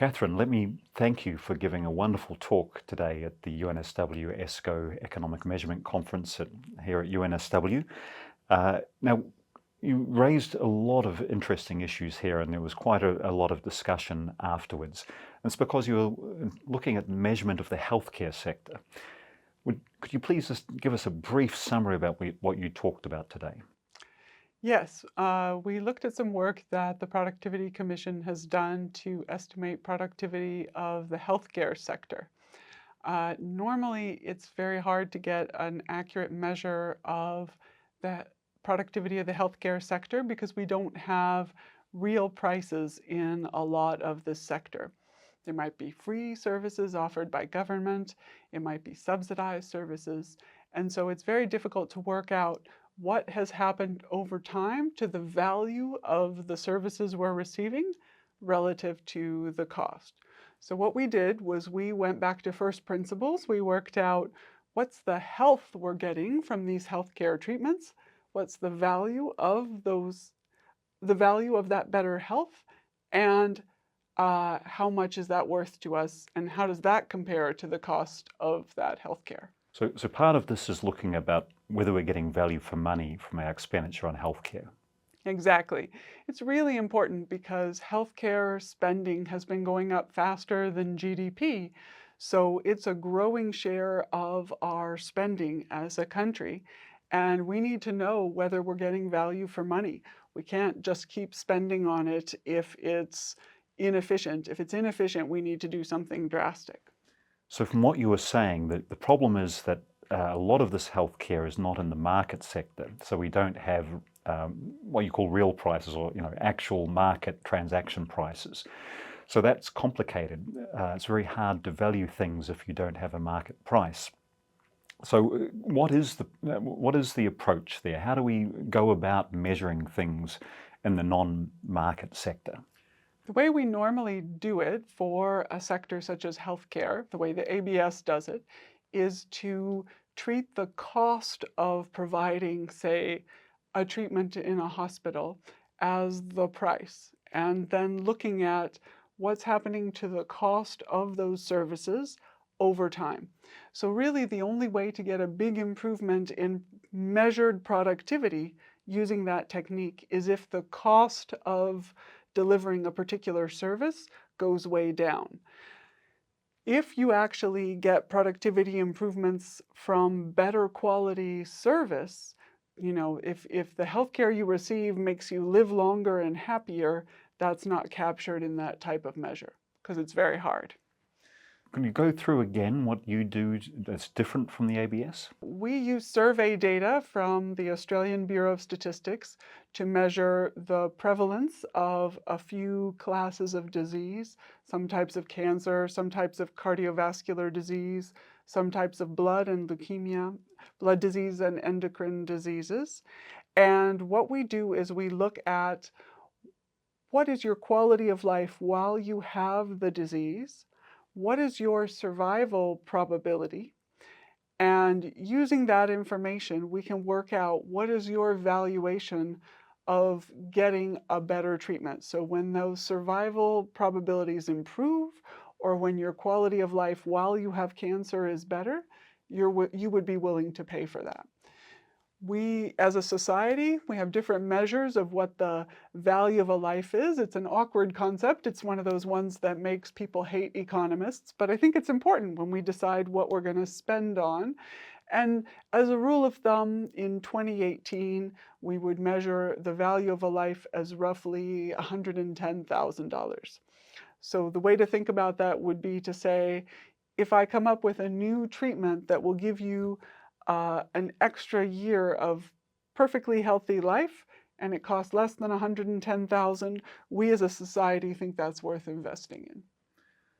Catherine, let me thank you for giving a wonderful talk today at the UNSW-ESCoE Economic Measurement Conference here at UNSW. Now, you raised a lot of interesting issues here, and there was quite a lot of discussion afterwards. And it's because you were looking at measurement of the healthcare sector. Could you please just give us a brief summary about what you talked about today? Yes, we looked at some work that the Productivity Commission has done to estimate productivity of the healthcare sector. Normally, it's very hard to get an accurate measure of the productivity of the healthcare sector because we don't have real prices in a lot of this sector. There might be free services offered by government, it might be subsidized services, and so it's very difficult to work out what has happened over time to the value of the services we're receiving relative to the cost. So what we did was we went back to first principles. We worked out what's the health we're getting from these healthcare treatments, what's the value of that better health, and how much is that worth to us, and how does that compare to the cost of that healthcare? So part of this is looking about whether we're getting value for money from our expenditure on healthcare. Exactly. It's really important because healthcare spending has been going up faster than GDP. So it's a growing share of our spending as a country. And we need to know whether we're getting value for money. We can't just keep spending on it if it's inefficient. If it's inefficient, we need to do something drastic. So from what you were saying, the problem is that a lot of this healthcare is not in the market sector. So we don't have what you call real prices, or actual market transaction prices. So that's complicated. It's very hard to value things if you don't have a market price. So what is the approach there? How do we go about measuring things in the non-market sector? The way we normally do it for a sector such as healthcare, the way the ABS does it, is to treat the cost of providing, say, a treatment in a hospital as the price, and then looking at what's happening to the cost of those services over time. So really the only way to get a big improvement in measured productivity using that technique is if the cost of delivering a particular service goes way down. If you actually get productivity improvements from better quality service, if the healthcare you receive makes you live longer and happier, that's not captured in that type of measure because it's very hard. Can you go through again what you do that's different from the ABS? We use survey data from the Australian Bureau of Statistics to measure the prevalence of a few classes of disease, some types of cancer, some types of cardiovascular disease, some types of blood and leukemia, blood disease and endocrine diseases. And what we do is we look at what is your quality of life while you have the disease, what is your survival probability, and using that information, we can work out what is your valuation of getting a better treatment. So when those survival probabilities improve, or when your quality of life while you have cancer is better, you would be willing to pay for that. We, as a society, we have different measures of what the value of a life is. It's an awkward concept. It's one of those ones that makes people hate economists, but I think it's important when we decide what we're going to spend on. And as a rule of thumb, in 2018, we would measure the value of a life as roughly $110,000. So the way to think about that would be to say, if I come up with a new treatment that will give you an extra year of perfectly healthy life, and it costs less than $110,000, we as a society think that's worth investing in.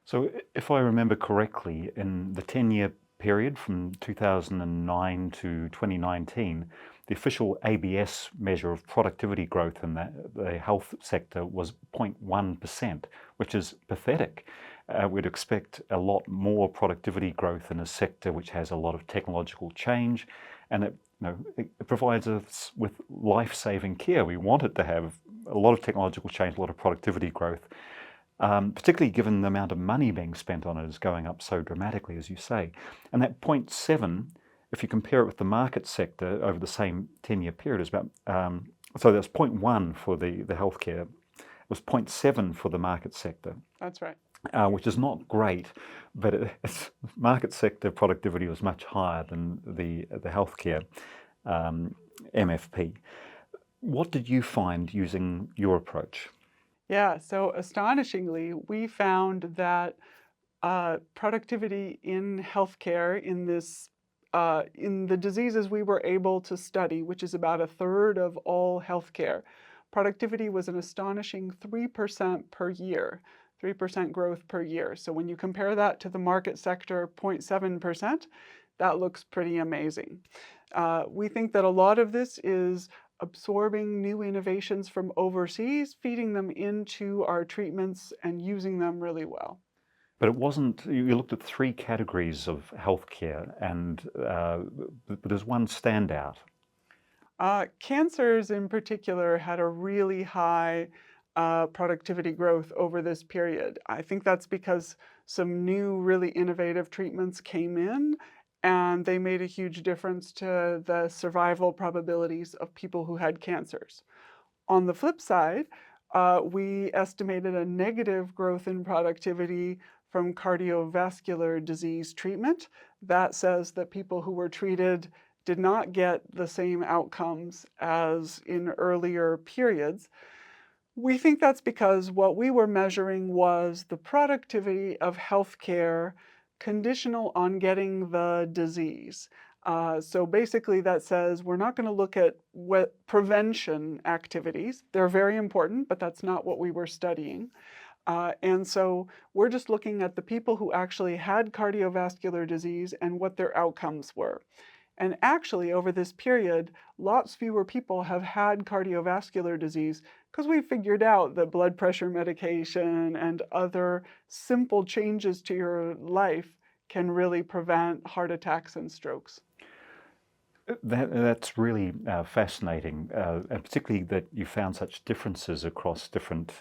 So if I remember correctly, in the 10-year period from 2009 to 2019, the official ABS measure of productivity growth in the health sector was 0.1%, which is pathetic. We'd expect a lot more productivity growth in a sector which has a lot of technological change, and it provides us with life-saving care. We want it to have a lot of technological change, a lot of productivity growth. particularly given the amount of money being spent on it is going up so dramatically, as you say. And that 0.7, if you compare it with the market sector over the same 10-year period, is about, so that's 0.1 for the healthcare, it was 0.7 for the market sector. That's right. Which is not great, but market sector productivity was much higher than the healthcare MFP. What did you find using your approach? Yeah, so astonishingly, we found that productivity in healthcare in the diseases we were able to study, which is about a third of all healthcare, productivity was an astonishing 3% per year, 3% growth per year. So when you compare that to the market sector 0.7%, that looks pretty amazing. We think that a lot of this is absorbing new innovations from overseas, feeding them into our treatments, and using them really well. But it wasn't, you looked at 3 categories of healthcare, and there's one standout. Cancers in particular had a really high productivity growth over this period. I think that's because some new, really innovative treatments came in, and they made a huge difference to the survival probabilities of people who had cancers. On the flip side, we estimated a negative growth in productivity from cardiovascular disease treatment. That says that people who were treated did not get the same outcomes as in earlier periods. We think that's because what we were measuring was the productivity of healthcare conditional on getting the disease. So basically that says we're not going to look at what prevention activities. They're very important, but that's not what we were studying. And so we're just looking at the people who actually had cardiovascular disease and what their outcomes were. And actually, over this period, lots fewer people have had cardiovascular disease because we figured out that blood pressure medication and other simple changes to your life can really prevent heart attacks and strokes. That's really fascinating, and particularly that you found such differences across different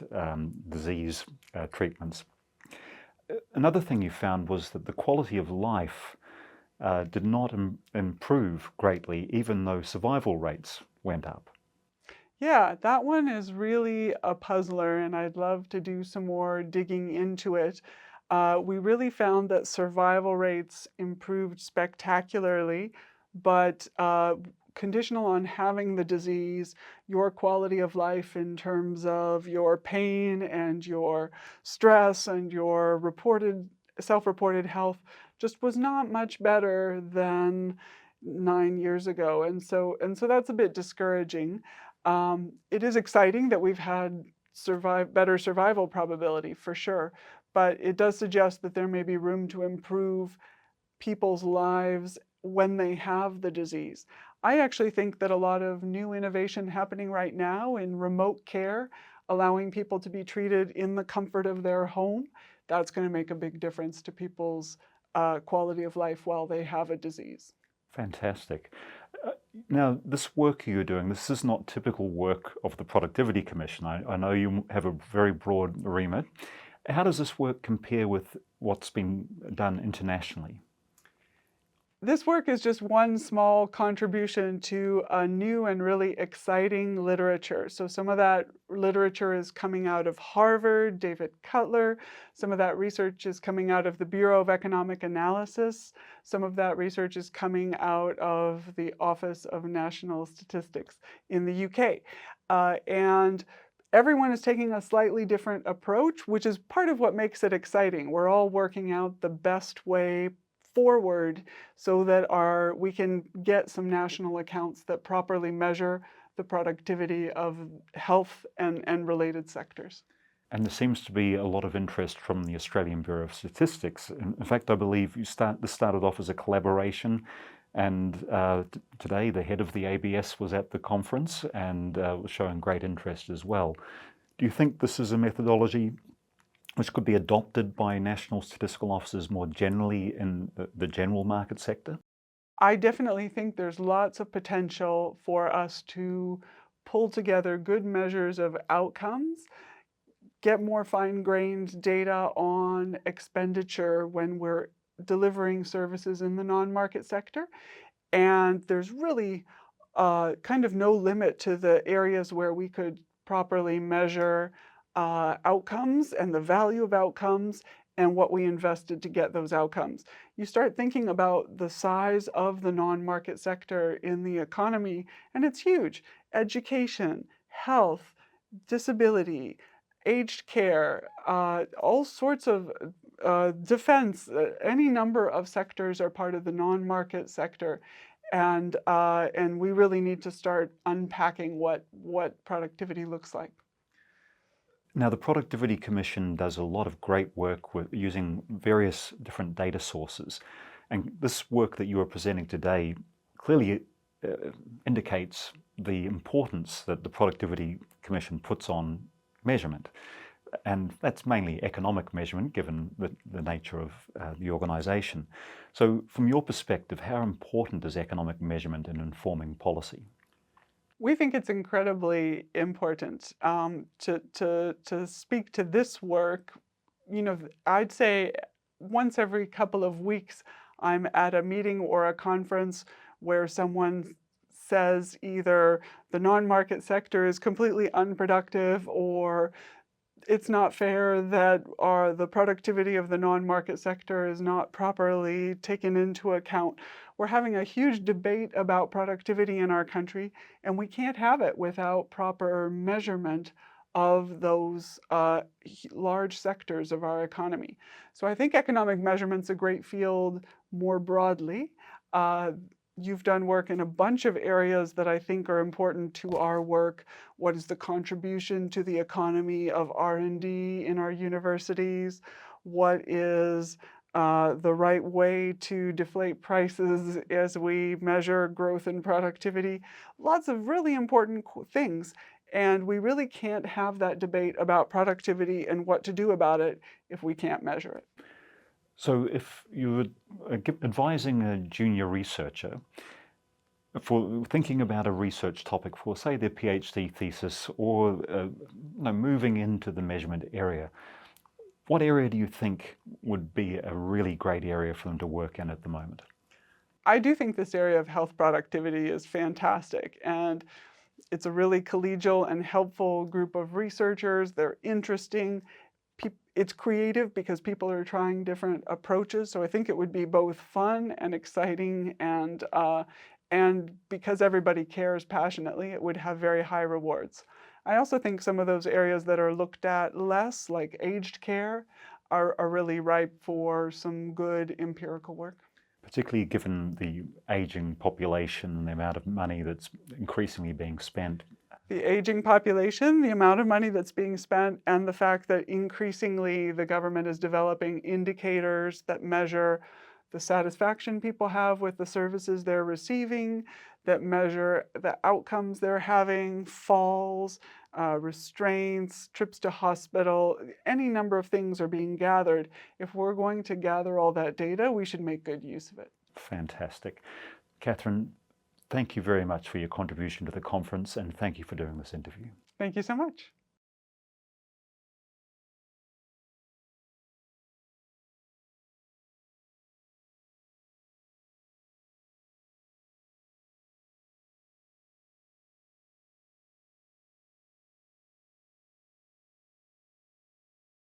disease treatments. Another thing you found was that the quality of life did not improve greatly, even though survival rates went up. Yeah, that one is really a puzzler, and I'd love to do some more digging into it. We really found that survival rates improved spectacularly, but conditional on having the disease, your quality of life in terms of your pain and your stress and your self-reported health just was not much better than 9 years ago. And so that's a bit discouraging. It is exciting that we've had better survival probability for sure, but it does suggest that there may be room to improve people's lives when they have the disease. I actually think that a lot of new innovation happening right now in remote care, allowing people to be treated in the comfort of their home, that's going to make a big difference to people's quality of life while they have a disease. Fantastic. Now, this work you're doing, this is not typical work of the Productivity Commission. I know you have a very broad remit. How does this work compare with what's been done internationally? This work is just one small contribution to a new and really exciting literature. So some of that literature is coming out of Harvard, David Cutler. Some of that research is coming out of the Bureau of Economic Analysis. Some of that research is coming out of the Office of National Statistics in the UK. And everyone is taking a slightly different approach, which is part of what makes it exciting. We're all working out the best way forward so that we can get some national accounts that properly measure the productivity of health and related sectors. And there seems to be a lot of interest from the Australian Bureau of Statistics. In fact, I believe this started off as a collaboration, and today the head of the ABS was at the conference and was showing great interest as well. Do you think this is a methodology which could be adopted by national statistical offices more generally in the general market sector? I definitely think there's lots of potential for us to pull together good measures of outcomes, get more fine-grained data on expenditure when we're delivering services in the non-market sector. And there's really kind of no limit to the areas where we could properly measure outcomes and the value of outcomes and what we invested to get those outcomes. You start thinking about the size of the non-market sector in the economy, and it's huge. Education, health, disability, aged care, all sorts of defense, any number of sectors are part of the non-market sector. And we really need to start unpacking what productivity looks like. Now, the Productivity Commission does a lot of great work with using various different data sources. And this work that you are presenting today clearly indicates the importance that the Productivity Commission puts on measurement. And that's mainly economic measurement, given the nature of the organisation. So from your perspective, how important is economic measurement in informing policy? We think it's incredibly important. To speak to this work, I'd say once every couple of weeks, I'm at a meeting or a conference where someone says either the non-market sector is completely unproductive, or it's not fair that the productivity of the non-market sector is not properly taken into account. We're having a huge debate about productivity in our country, and we can't have it without proper measurement of those large sectors of our economy. So I think economic measurement's a great field more broadly. You've done work in a bunch of areas that I think are important to our work. What is the contribution to the economy of R&D in our universities? What is the right way to deflate prices as we measure growth and productivity? Lots of really important things. And we really can't have that debate about productivity and what to do about it if we can't measure it. So if you were advising a junior researcher for thinking about a research topic for, say, their PhD thesis, or moving into the measurement area, what area do you think would be a really great area for them to work in at the moment? I do think this area of health productivity is fantastic, and it's a really collegial and helpful group of researchers. They're interesting. It's creative because people are trying different approaches. So I think it would be both fun and exciting, and because everybody cares passionately, it would have very high rewards. I also think some of those areas that are looked at less, like aged care, are really ripe for some good empirical work. Particularly given the aging population and the amount of money that's increasingly being spent. The aging population, the amount of money that's being spent, and the fact that increasingly the government is developing indicators that measure the satisfaction people have with the services they're receiving, that measure the outcomes they're having, falls, restraints, trips to hospital, any number of things are being gathered. If we're going to gather all that data, we should make good use of it. Fantastic. Catherine, thank you very much for your contribution to the conference, and thank you for doing this interview. Thank you so much.